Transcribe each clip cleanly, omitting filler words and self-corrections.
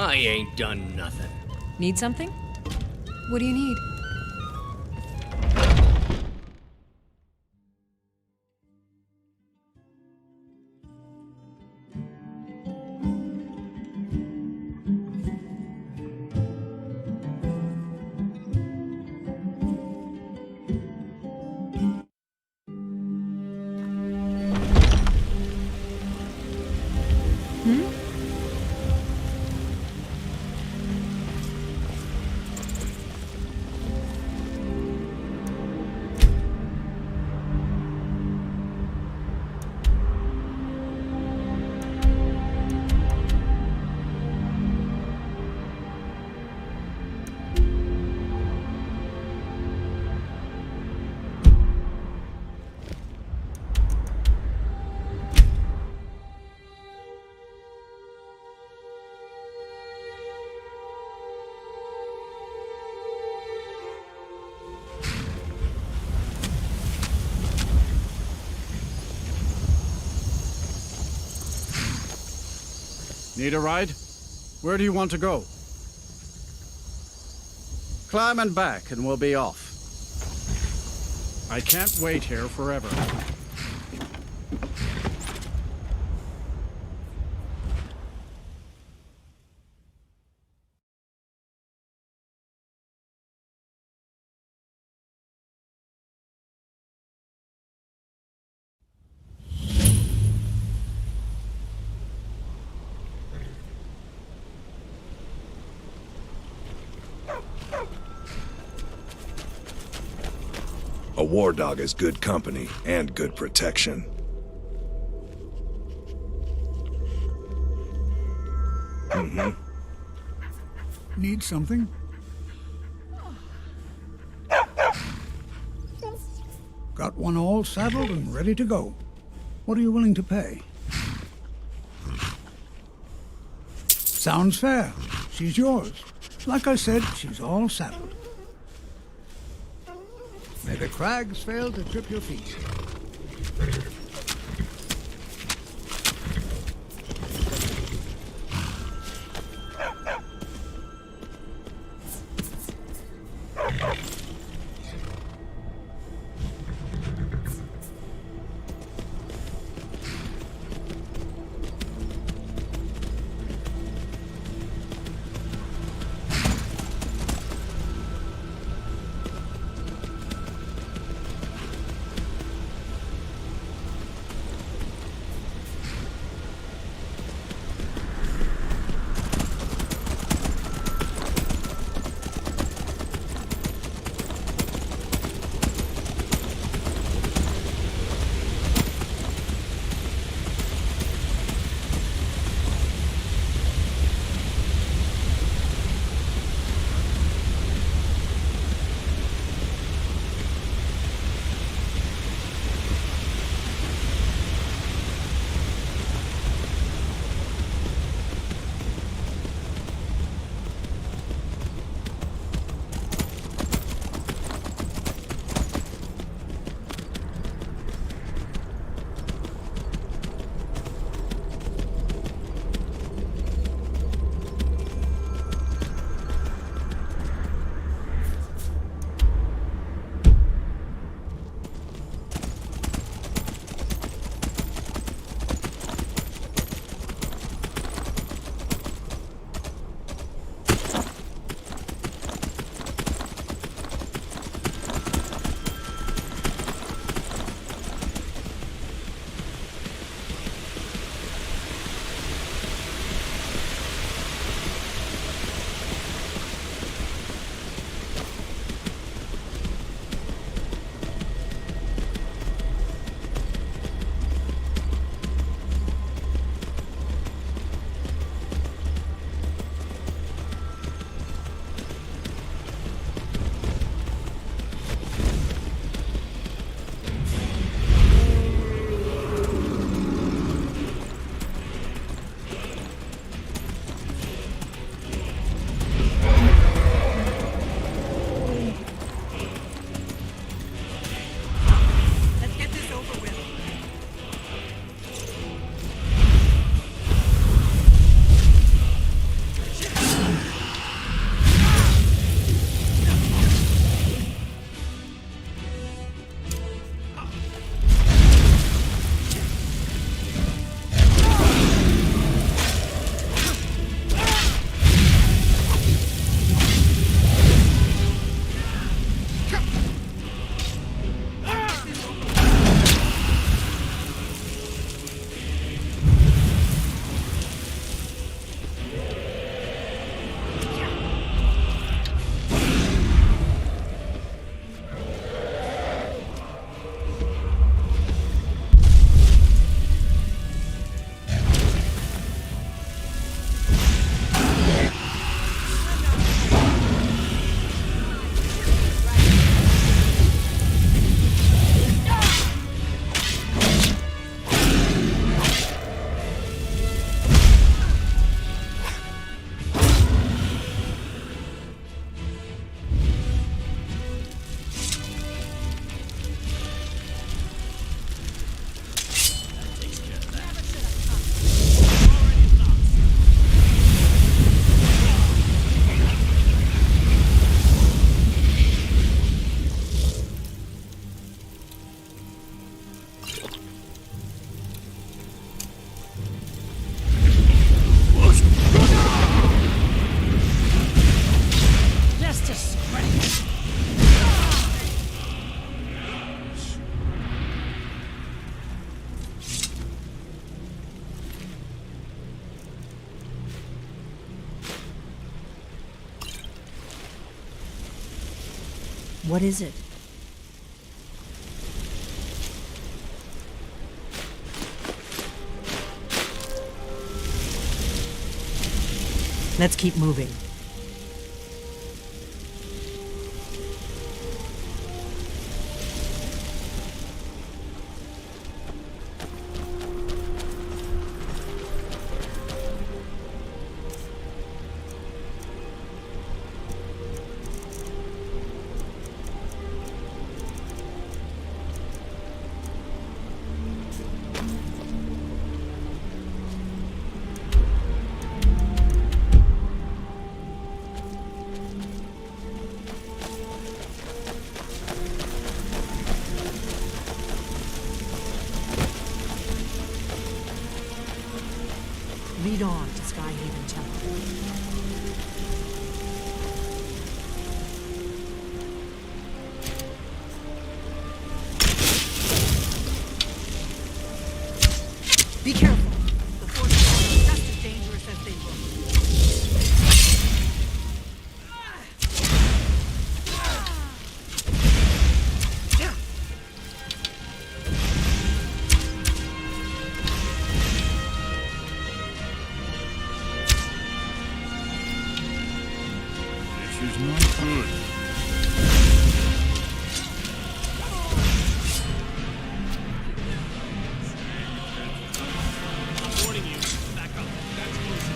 I ain't done nothing. Need something? What do you need? Need a ride? Where do you want to go? Climb and back and we'll be off. I can't wait here forever. A war dog is good company and good protection. Need something? Got one all saddled and ready to go. What are you willing to pay? Sounds fair. She's yours. Like I said, she's all saddled. May the crags fail to trip your feet. What is it? Let's keep moving. Lead on to Skyhaven Temple. Be careful. The forces are just as dangerous as they look. This is not good. Warning you. Back up. That's close.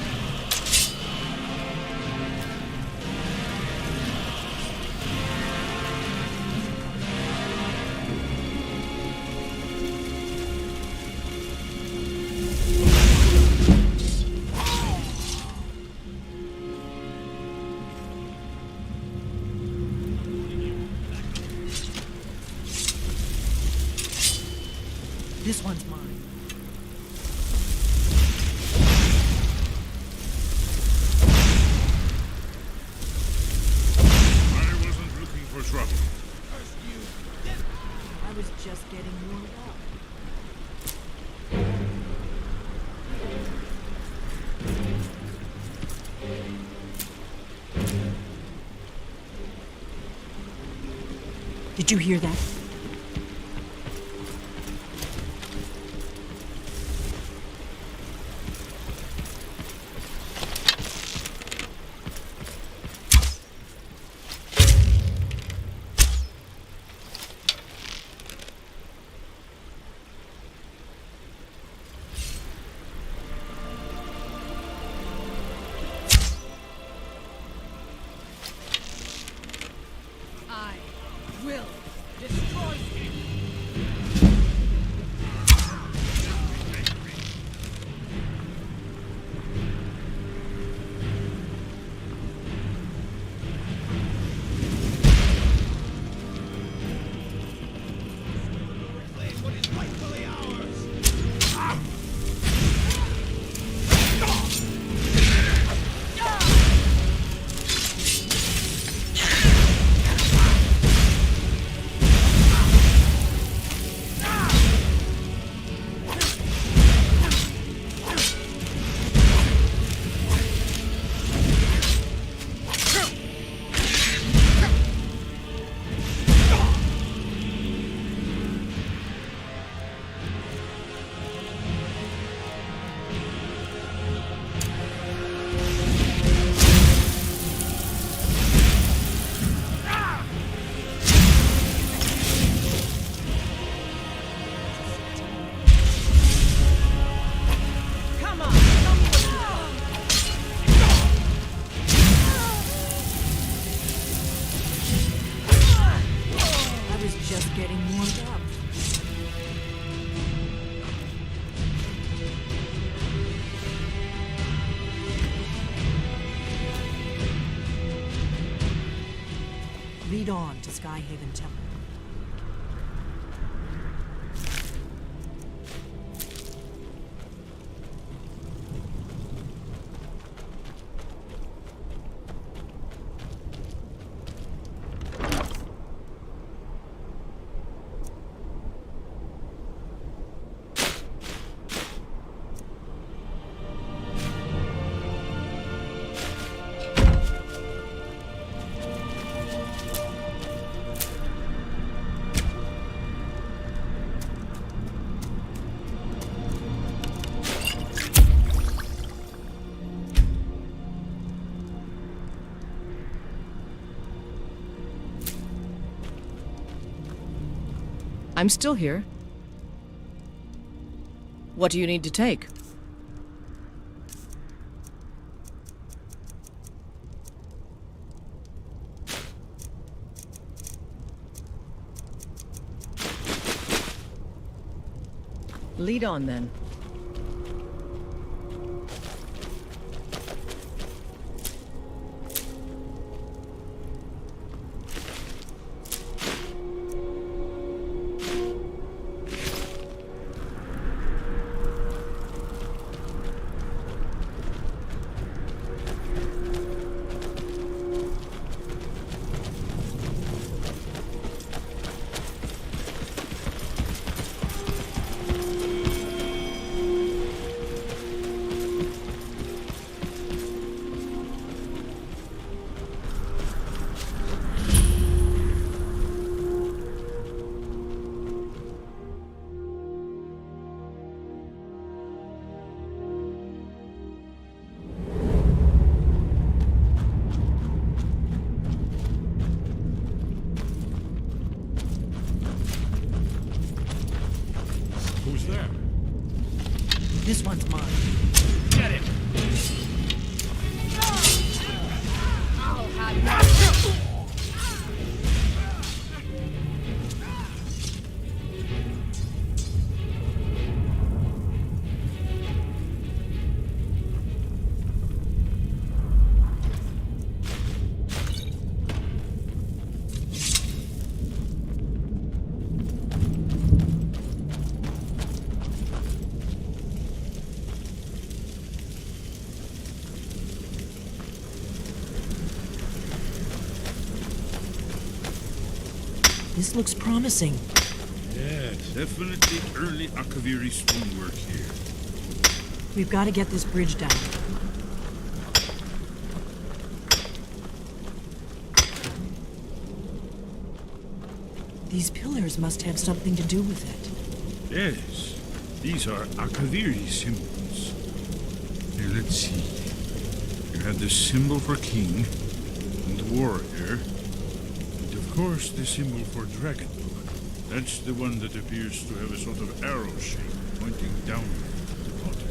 This one's mine. I wasn't looking for trouble. I was just getting warmed up. Did you hear that? I will destroy you. Lead on to Skyhaven Temple. I'm still here. What do you need to take? Lead on, then. Who's there? This one's mine. Get him! I'll have you. This looks promising. Yeah, definitely early Akaviri stonework here. We've got to get this bridge down. These pillars must have something to do with it. Yes, these are Akaviri symbols. Here, let's see. You have the symbol for king and warrior. And of course, the symbol for Dragonborn. That's the one that appears to have a sort of arrow shape pointing downward at the bottom.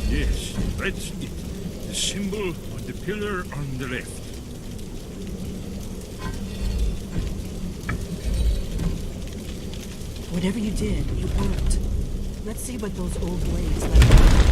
Yes, that's it. The symbol on the pillar on the left. Whatever you did, it worked. Let's see what those old blades left behind.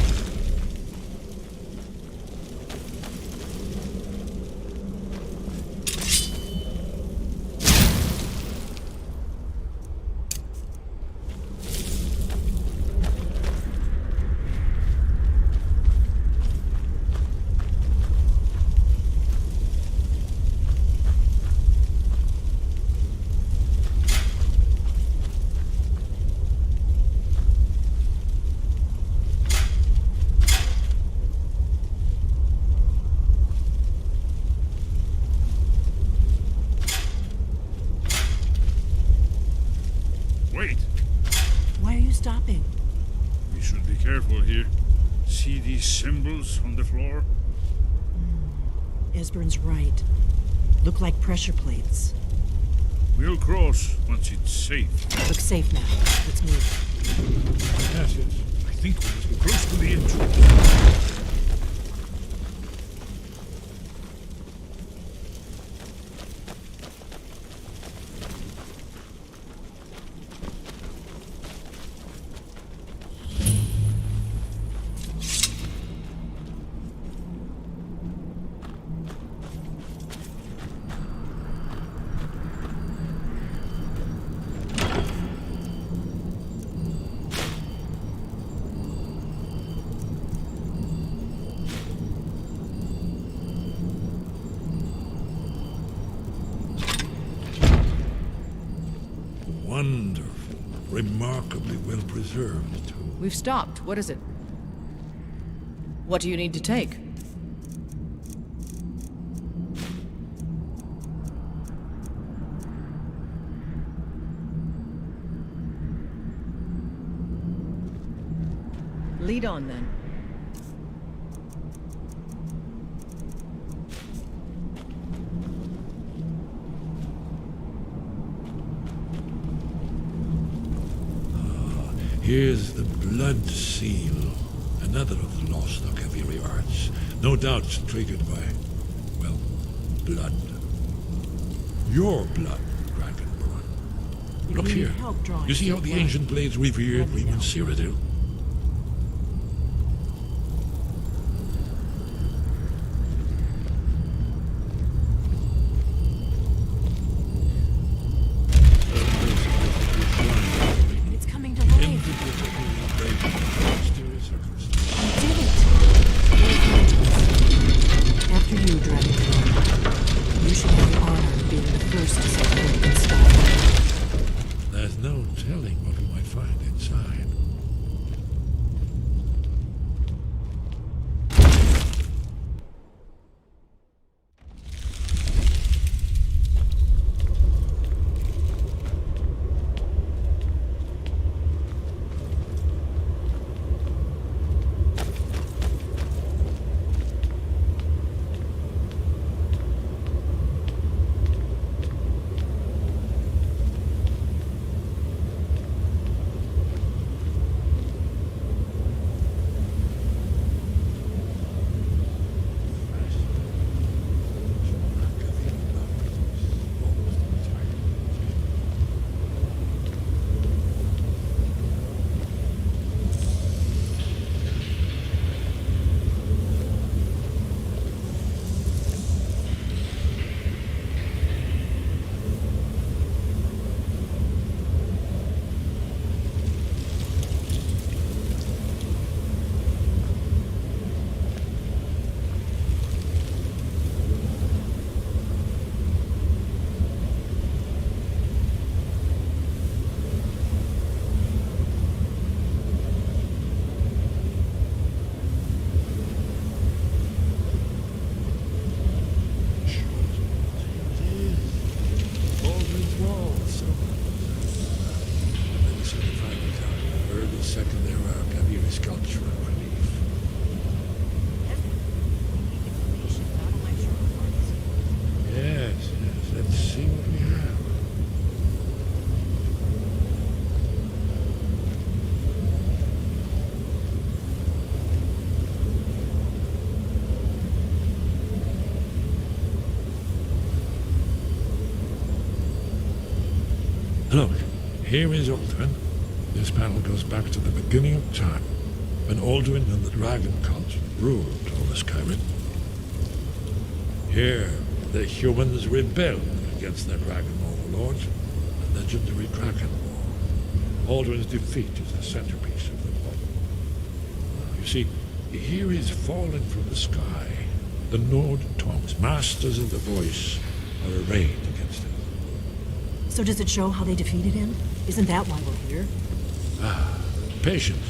Wait! Why are you stopping? We should be careful here. See these symbols on the floor? Esbern's right. Look like pressure plates. We'll cross once it's safe. Looks safe now. Let's move. Yes, I think we're getting close to the entrance. Wonderful. Remarkably well preserved, too. We've stopped. What is it? What do you need to take? Lead on, then. Here's the Blood Seal, another of the lost Akaviri arts. No doubt triggered by, well, blood. Your blood, Dragonborn. Look need here. help drawing You see how some the blood? ancient blades revered Let me Reman know. Cyrodiil? It's coming to life. Did it. After you, Dragonborn. You should have the honor of being the first to set foot in Skyrim. There's no telling what we might find inside. Look, here is Alduin. This panel goes back to the beginning of time, when Alduin and the Dragon Cult ruled over Skyrim. Here, the humans rebelled against their dragon overlords, the legendary Dragon War. Alduin's defeat is the centerpiece of the war. You see, here is fallen from the sky. The Nord tongues, masters of the voice, are arrayed against it. So does it show how they defeated him? Isn't that why we're here? Patience.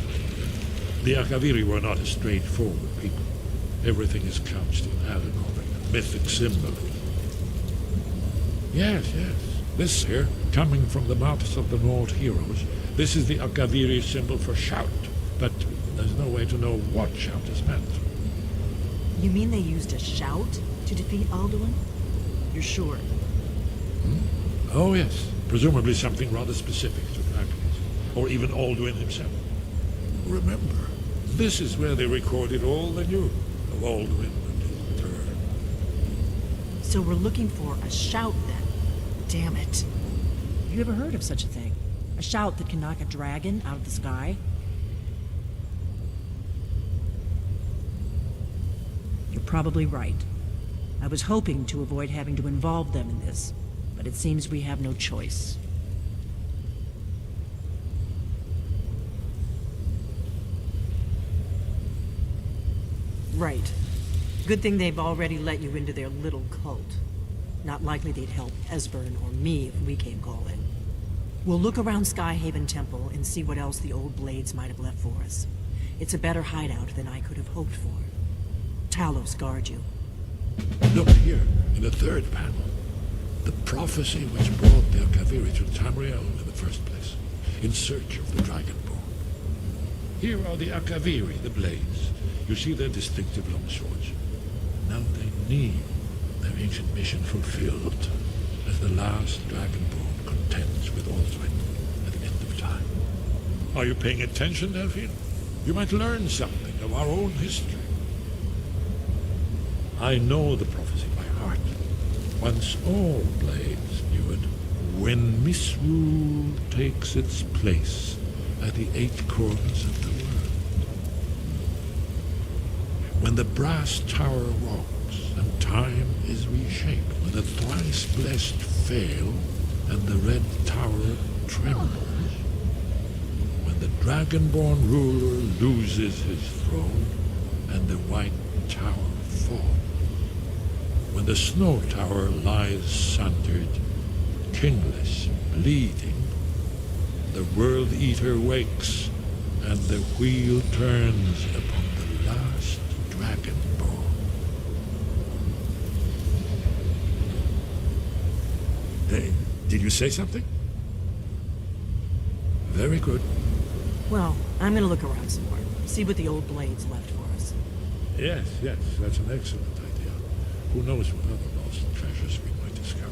The Akaviri were not a straightforward people. Everything is couched in allegory, mythic symbolism. Yes. This here, coming from the mouths of the Nord heroes, this is the Akaviri symbol for shout, but there's no way to know what shout is meant. You mean they used a shout to defeat Alduin? You're sure? Oh yes, presumably something rather specific to dragons, or even Alduin himself. Remember, this is where they recorded all they knew of Alduin and his return. So we're looking for a shout then. Damn it. You ever heard of such a thing? A shout that can knock a dragon out of the sky? You're probably right. I was hoping to avoid having to involve them in this, but it seems we have no choice. Right. Good thing they've already let you into their little cult. Not likely they'd help Esbern or me if we came calling. We'll look around Skyhaven Temple and see what else the old blades might have left for us. It's a better hideout than I could have hoped for. Talos guard you. Look here, in the third panel. The prophecy which brought the Akaviri to Tamriel in the first place, in search of the Dragonborn. Here are the Akaviri, the blades. You see their distinctive long swords. Now they need their ancient mission fulfilled, as the last Dragonborn contends with Alduin at the end of time. Are you paying attention, Delphine? You might learn something of our own history. I know the prophecy by heart. Once all blades knew it. When misrule takes its place at the 8 corners of the world. When the brass tower walks and time is reshaped. When the thrice blessed fail and the red tower trembles. When the Dragonborn ruler loses his throne and the white tower falls. When the snow tower lies sundered, kingless, bleeding, the World Eater wakes, and the wheel turns upon the last Dragonborn. Hey, did you say something? Very good. Well, I'm gonna look around some more. See what the old blades left for us. Yes, that's an excellent idea. Who knows what other lost treasures we might discover.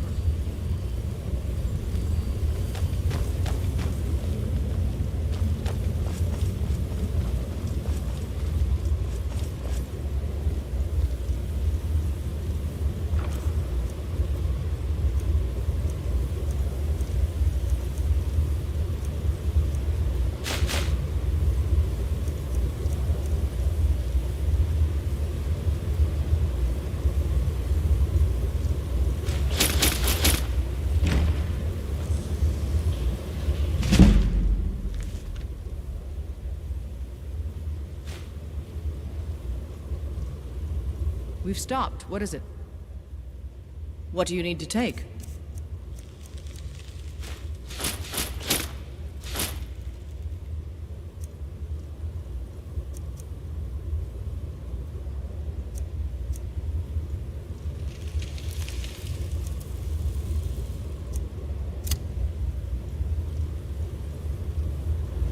We've stopped. What is it? What do you need to take?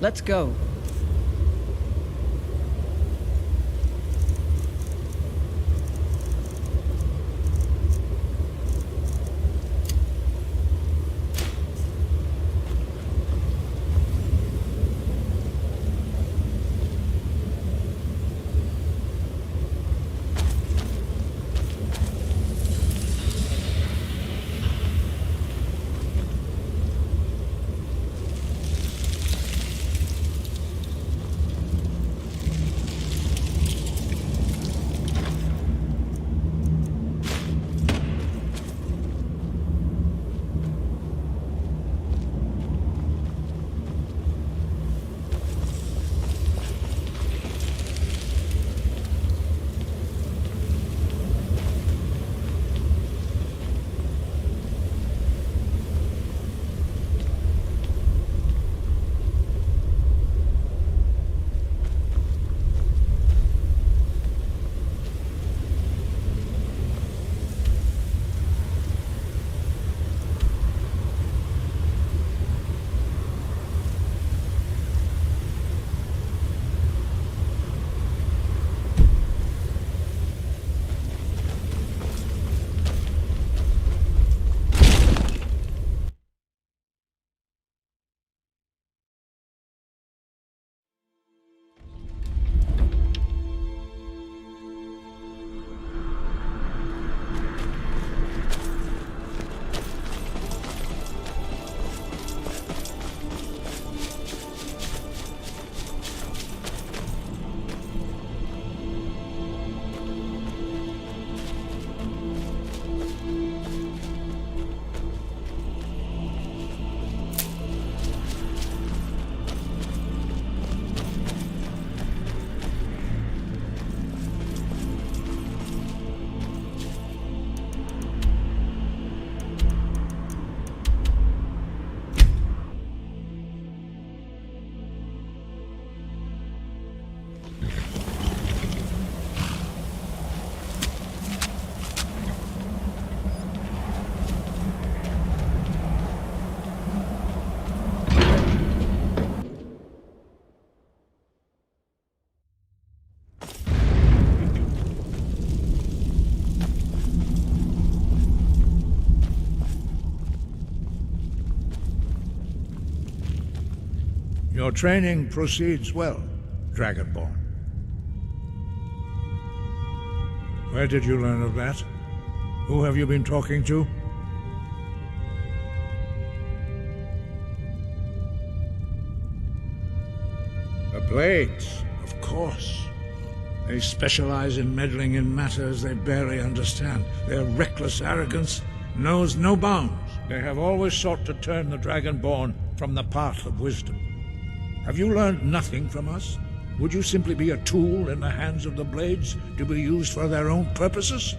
Let's go. Your training proceeds well, Dragonborn. Where did you learn of that? Who have you been talking to? The Blades, of course. They specialize in meddling in matters they barely understand. Their reckless arrogance knows no bounds. They have always sought to turn the Dragonborn from the path of wisdom. Have you learned nothing from us? Would you simply be a tool in the hands of the Blades to be used for their own purposes?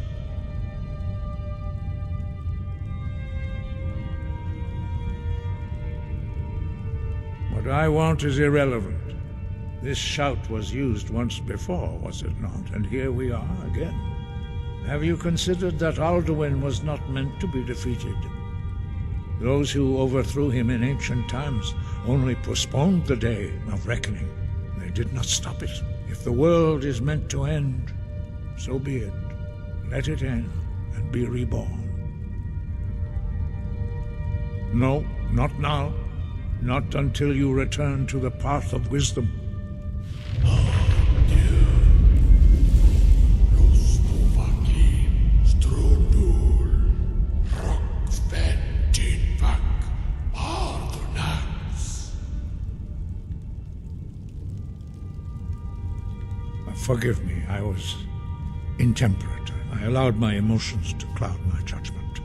What I want is irrelevant. This shout was used once before, was it not? And here we are again. Have you considered that Anduin was not meant to be defeated? Those who overthrew him in ancient times only postponed the day of reckoning. They did not stop it. If the world is meant to end, so be it. Let it end and be reborn. No, not now. Not until you return to the path of wisdom. Forgive me, I was intemperate. I allowed my emotions to cloud my judgment.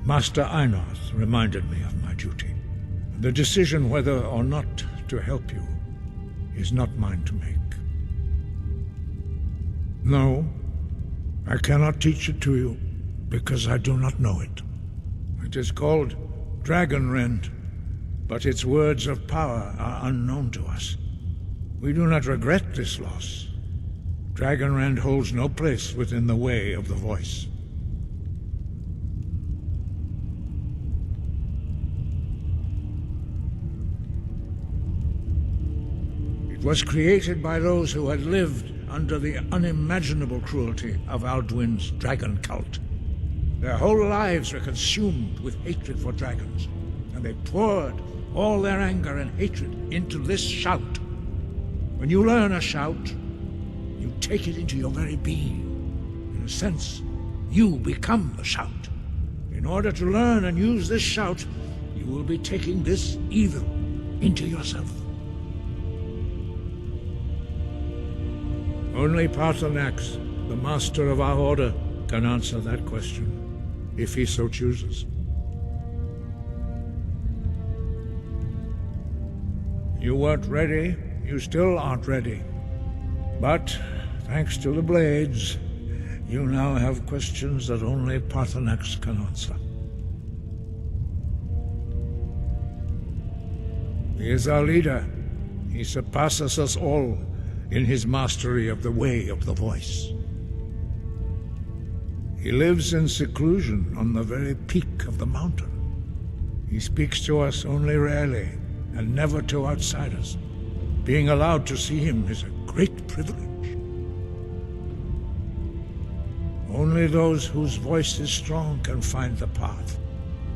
Master Einarth reminded me of my duty. The decision whether or not to help you is not mine to make. No, I cannot teach it to you because I do not know it. It is called Dragonrend, but its words of power are unknown to us. We do not regret this loss. Dragonrend holds no place within the way of the voice. It was created by those who had lived under the unimaginable cruelty of Alduin's dragon cult. Their whole lives were consumed with hatred for dragons, and they poured all their anger and hatred into this shout. When you learn a shout, you take it into your very being. In a sense, you become the shout. In order to learn and use this shout, you will be taking this evil into yourself. Only Paarthurnax, the master of our order, can answer that question, if he so chooses. You weren't ready. You still aren't ready. But, thanks to the Blades, you now have questions that only Paarthurnax can answer. He is our leader. He surpasses us all in his mastery of the way of the voice. He lives in seclusion on the very peak of the mountain. He speaks to us only rarely, and never to outsiders. Being allowed to see him is a great privilege. Only those whose voice is strong can find the path.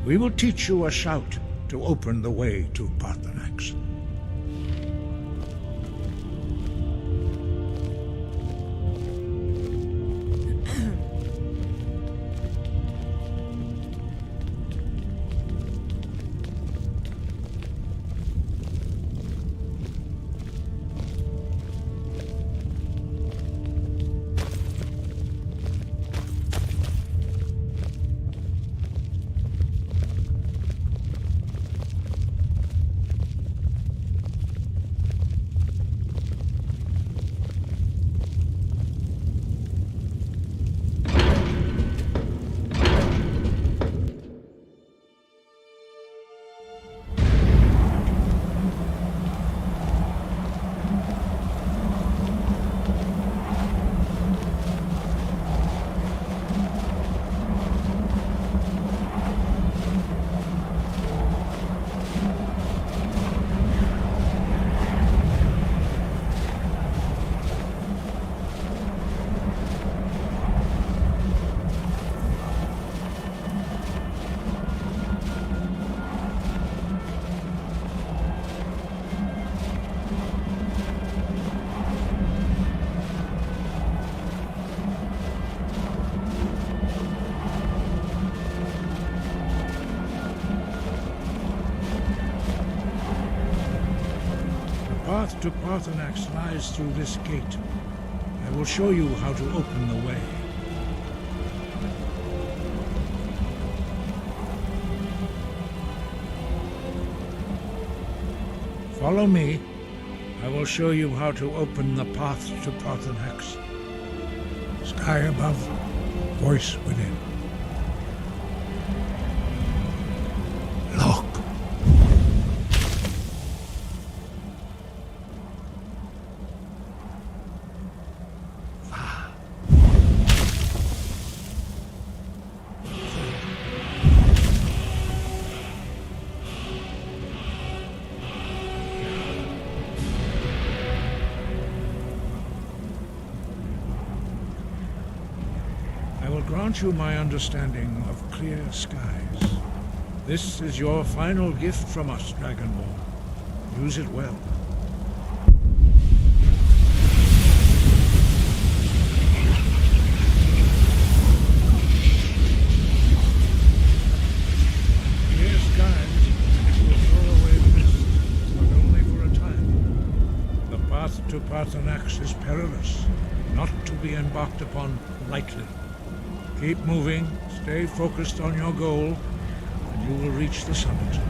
We will teach you a shout to open the way to Paarthurnax. path to Parthenax lies through this gate. I will show you how to open the way. Follow me. I will show you how to open the path to Parthenax. Sky above, voice within. Look. I will grant you my understanding of clear skies. This is your final gift from us, Dragonborn. Use it well. Clear skies will throw away the mist, but only for a time. The path to Parthenax is perilous, not to be embarked upon lightly. Keep moving, stay focused on your goal, and you will reach the summit.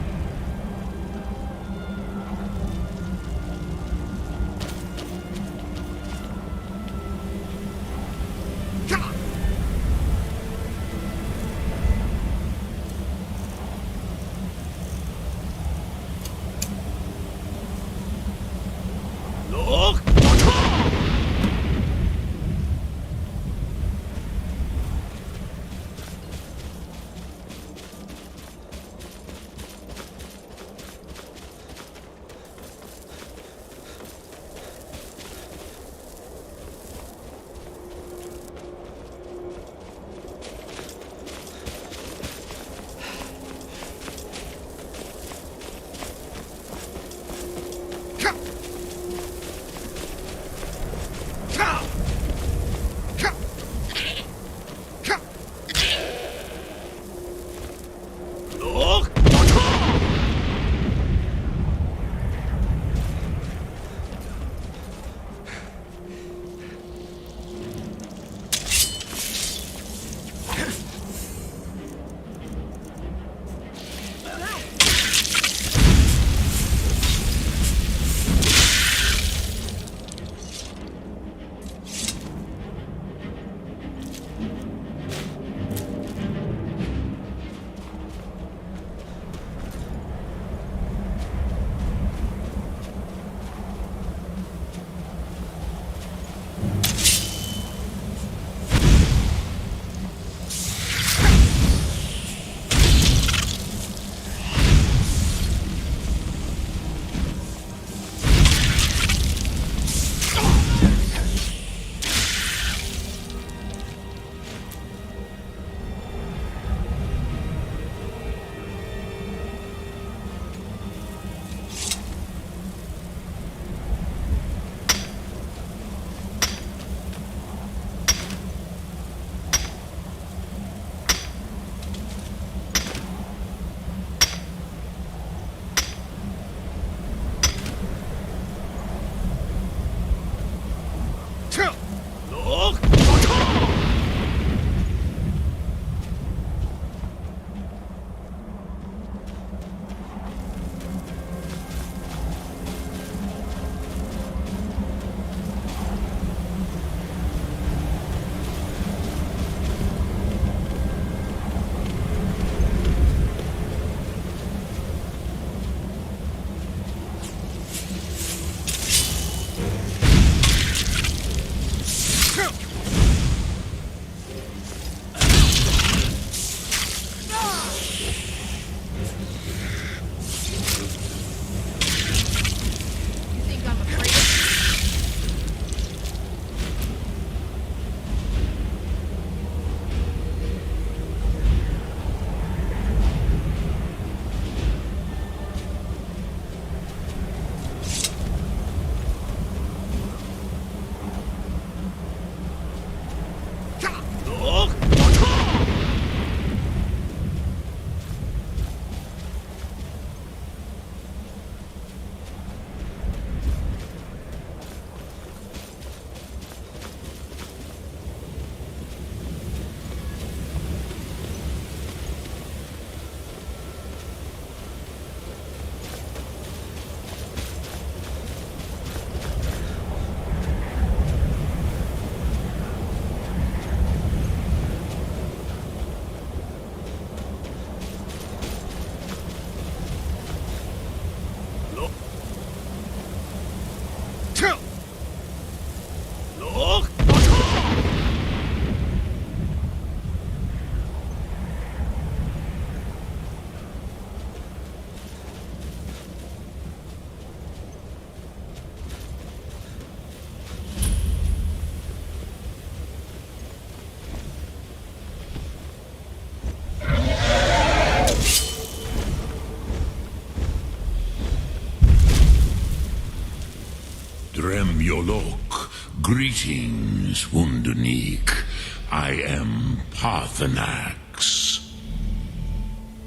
Drem Yolok, greetings, Wundernik. I am Parthenax.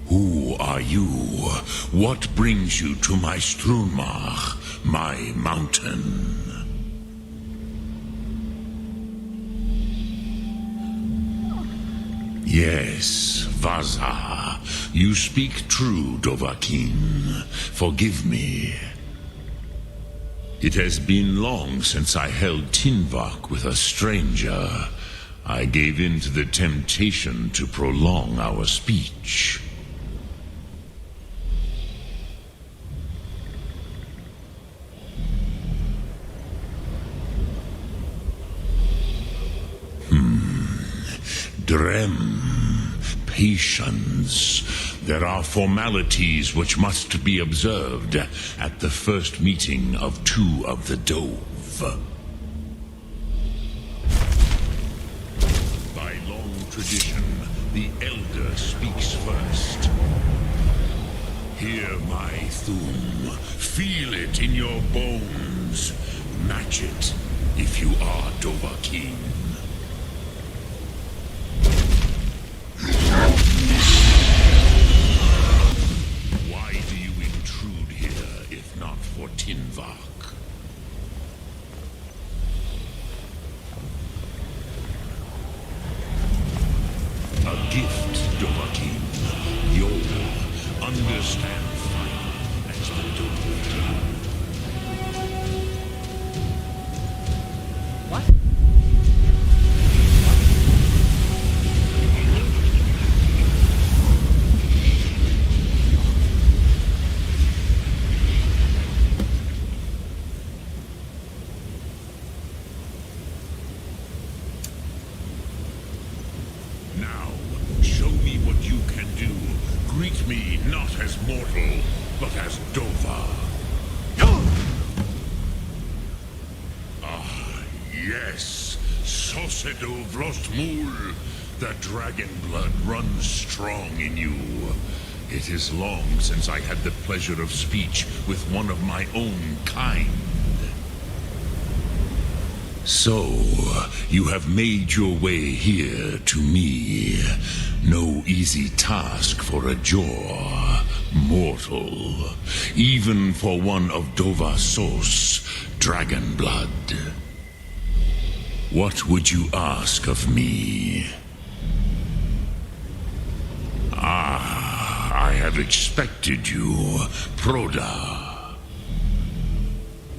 Who are you? What brings you to my Strunmach, my mountain? Yes, Vaza. You speak true, Dovahkiin. Forgive me. It has been long since I held Tinvak with a stranger. I gave in to the temptation to prolong our speech. Drem, patience. There are formalities which must be observed at the first meeting of two of the Dove. By long tradition, the Elder speaks first. Hear my Thum. Feel it in your bones. Match it if you are Dovahkiin. Why do you intrude here, if not for Tinvak? A gift, Dovahkiin. You'll understand fire as the Dove do. What? Now, show me what you can do. Greet me not as mortal, but as Dova. Ah, yes. Sosedo Vrostmul. The dragon blood runs strong in you. It is long since I had the pleasure of speech with one of my own kind. So, you have made your way here to me. No easy task for a Jor, mortal. Even for one of Dovasos, dragon blood. What would you ask of me? Ah, I have expected you, Proda.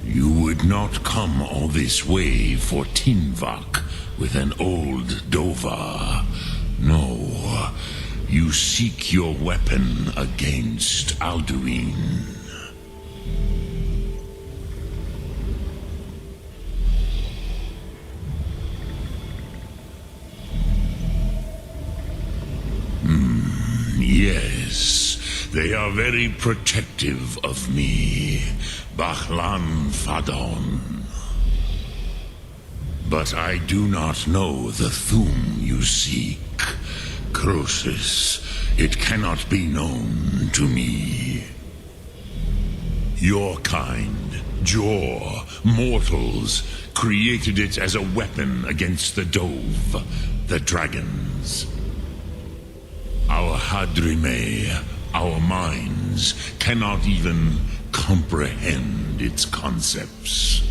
You would not come all this way for Tinvak with an old Dova. No, you seek your weapon against Anduin. Yes, they are very protective of me. Bachlan Fadon. But I do not know the Thum you seek. Croesus, it cannot be known to me. Your kind, Jor, mortals, created it as a weapon against the Dove, the dragons. Our Hadrime, our minds, cannot even comprehend its concepts.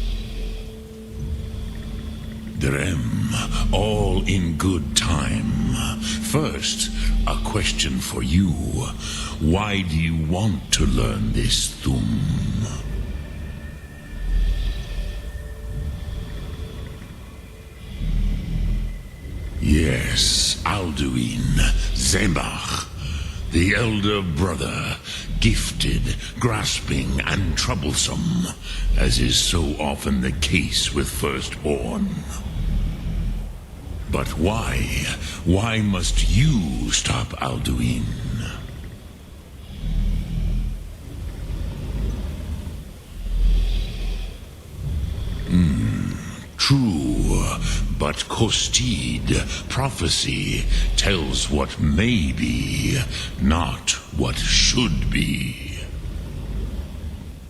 Drem, all in good time. First, a question for you. Why do you want to learn this Thum? Yes, Anduin, Zembach, the elder brother, gifted, grasping, and troublesome, as is so often the case with firstborn. But why? Why must you stop Anduin? True, but Kostid, prophecy, tells what may be, not what should be.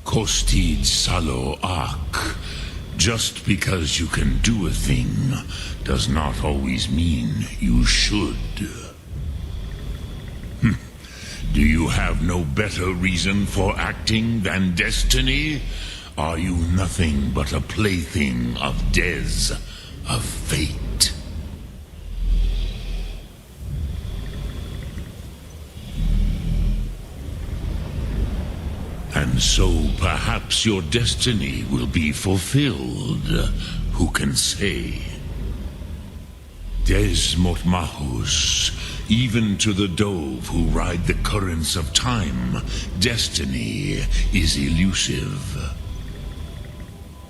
Kostid Salo Ak, Just because you can do a thing does not always mean you should. Do you have no better reason for acting than destiny? Are you nothing but a plaything of Des, of fate? And so perhaps your destiny will be fulfilled. Who can say? Des Motmahus, even to the dove who ride the currents of time, destiny is elusive.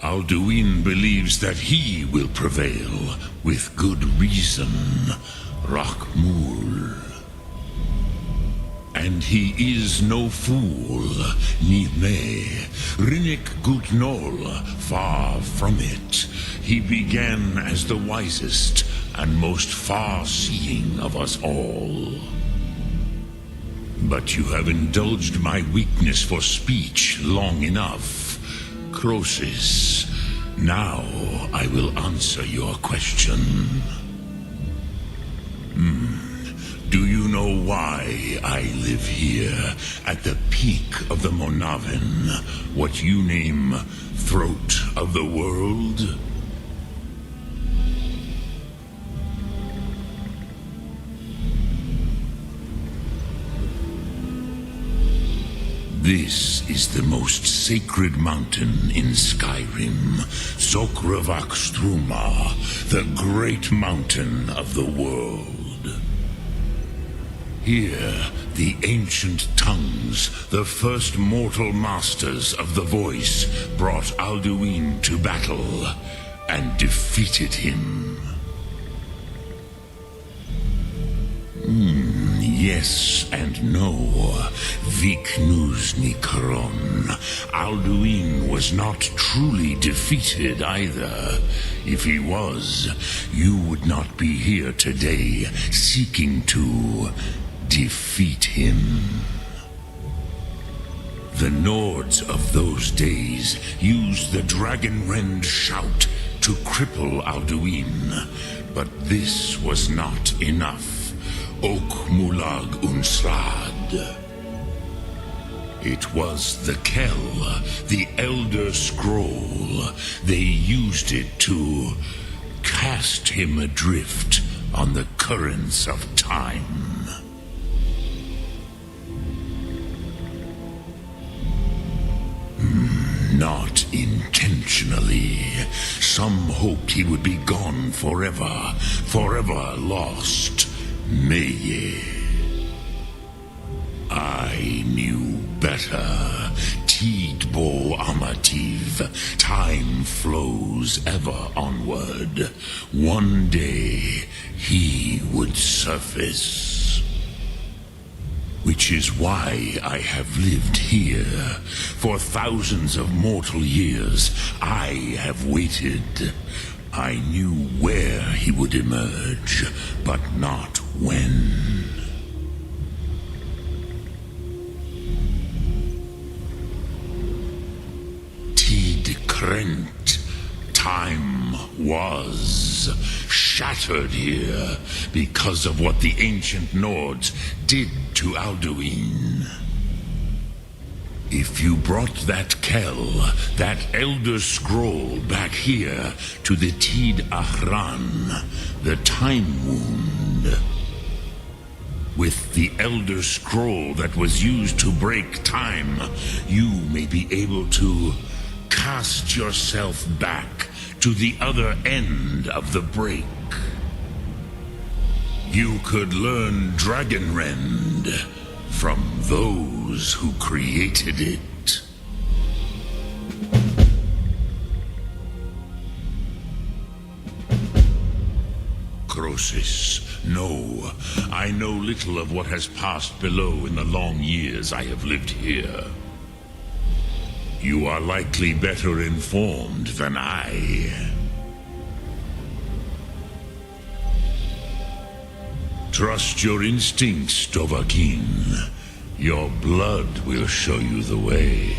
Anduin believes that he will prevail, with good reason, Rakmul. And he is no fool, Nime, Rinnik Gutnol, far from it. He began as the wisest and most far-seeing of us all. But you have indulged my weakness for speech long enough. Croesus, now I will answer your question. Do you know why I live here, at the peak of the Monavin, what you name throat of the world? This is the most sacred mountain in Skyrim, Sokravak Struma, the great mountain of the world. Here, the ancient tongues, the first mortal masters of the voice, brought Anduin to battle and defeated him. Yes and no. Viknus Nikaron. Anduin was not truly defeated either. If he was, you would not be here today seeking to defeat him. The Nords of those days used the Dragonrend shout to cripple Anduin, but this was not enough. Ok Mulag Unslad. It was the Kell, the Elder Scroll. They used it to cast him adrift on the currents of time. Not intentionally. Some hoped he would be gone forever, forever lost. Meye. I knew better. Tidbo Amativ. Time flows ever onward. One day he would surface. Which is why I have lived here. For thousands of mortal years, I have waited. I knew where he would emerge, but not when. Tid Krent. Time was shattered here because of what the ancient Nords did to Anduin. If you brought that Kell, that Elder Scroll back here to the Tid Ahran, the Time Wound, with the Elder Scroll that was used to break time, you may be able to cast yourself back to the other end of the break. You could learn Dragonrend from those who created it. Croesus, no. I know little of what has passed below in the long years I have lived here. You are likely better informed than I. Trust your instincts, Dovahkiin. Your blood will show you the way.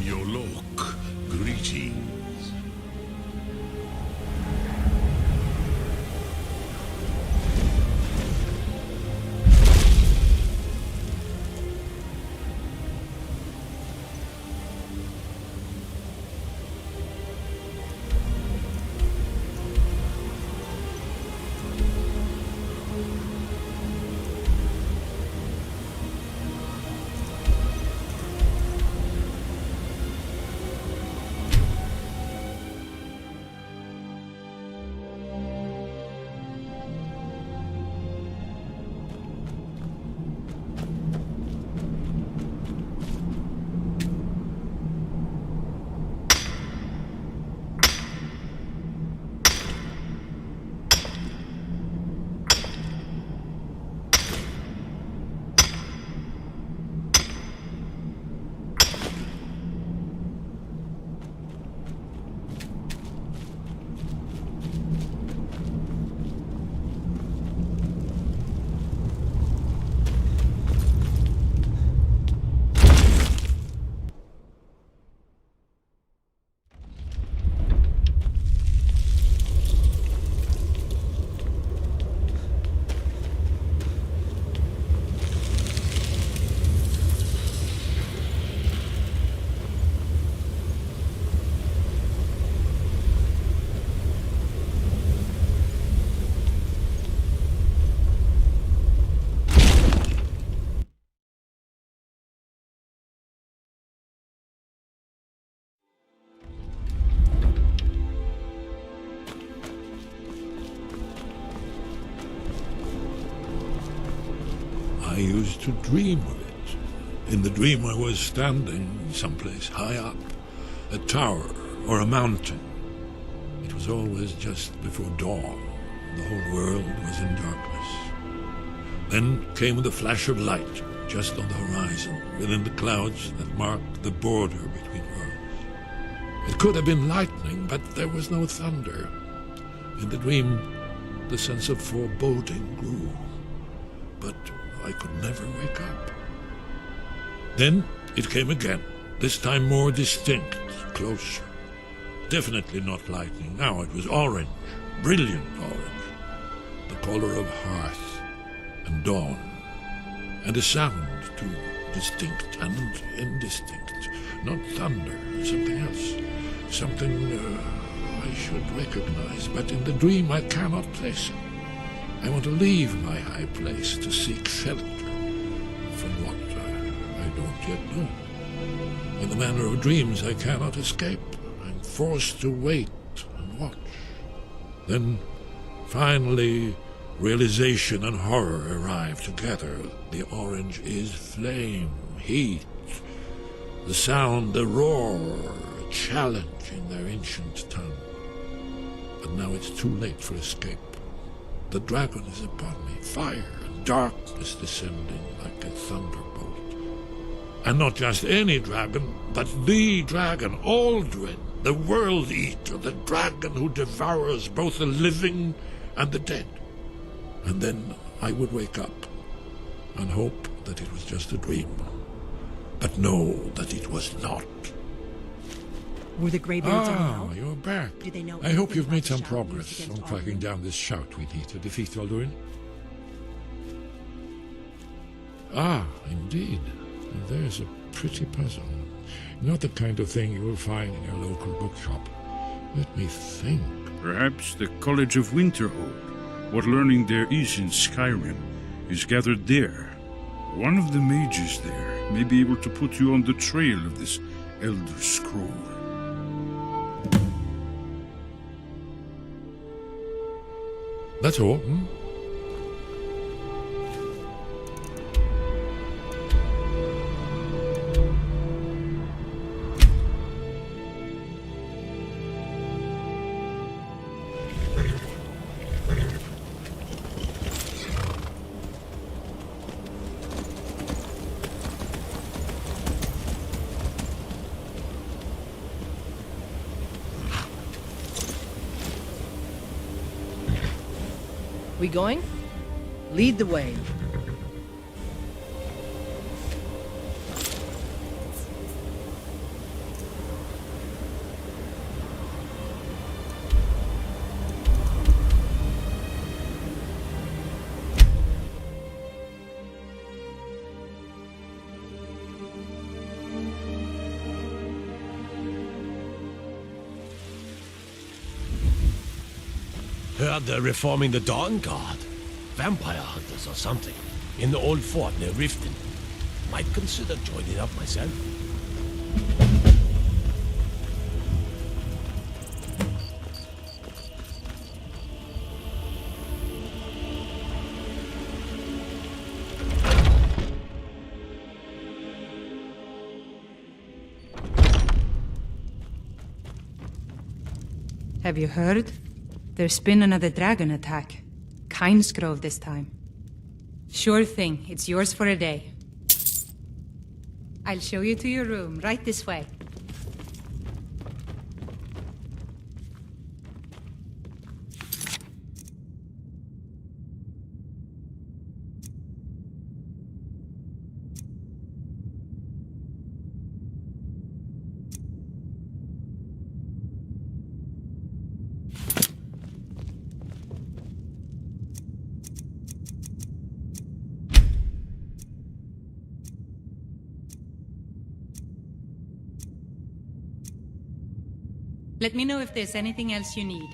Yolok, greetings. I used to dream of it. In the dream I was standing someplace high up, a tower or a mountain. It was always just before dawn. The whole world was in darkness. Then came the flash of light, just on the horizon, within the clouds that marked the border between worlds. It could have been lightning, but there was no thunder. In the dream, the sense of foreboding grew. But I could never wake up. Then it came again, this time more distinct, closer. Definitely not lightning. Now it was orange, brilliant orange. The color of hearth and dawn. And a sound, too, distinct and indistinct. Not thunder, something else. Something I should recognize, but in the dream I cannot place it. I want to leave my high place to seek shelter from what I don't yet know. In the manner of dreams, I cannot escape. I'm forced to wait and watch. Then, finally, realization and horror arrive together. The orange is flame, heat. The sound, a roar, a challenge in their ancient tongue. But now it's too late for escape. The dragon is upon me, fire and darkness descending like a thunderbolt. And not just any dragon, but the dragon, Alduin, the world eater, the dragon who devours both the living and the dead. And then I would wake up and hope that it was just a dream, but know that it was not. Were the Greybeards any help? You're back. Did they know I hope anything you've about made the some shout progress used on against tracking Alduin? down this shout we need to defeat Alduin. Indeed. There's a pretty puzzle. Not the kind of thing you will find in your local bookshop. Let me think. Perhaps the College of Winterhold. What learning there is in Skyrim is gathered there. One of the mages there may be able to put you on the trail of this Elder Scroll. That's all, We going? Lead the way. Heard they're reforming the Dawnguard. Vampire hunters or something. In the old fort near Riften. Might consider joining up myself. Have you heard? There's been another dragon attack. Kynesgrove this time. Sure thing, it's yours for a day. I'll show you to your room, right this way. Let me know if there's anything else you need.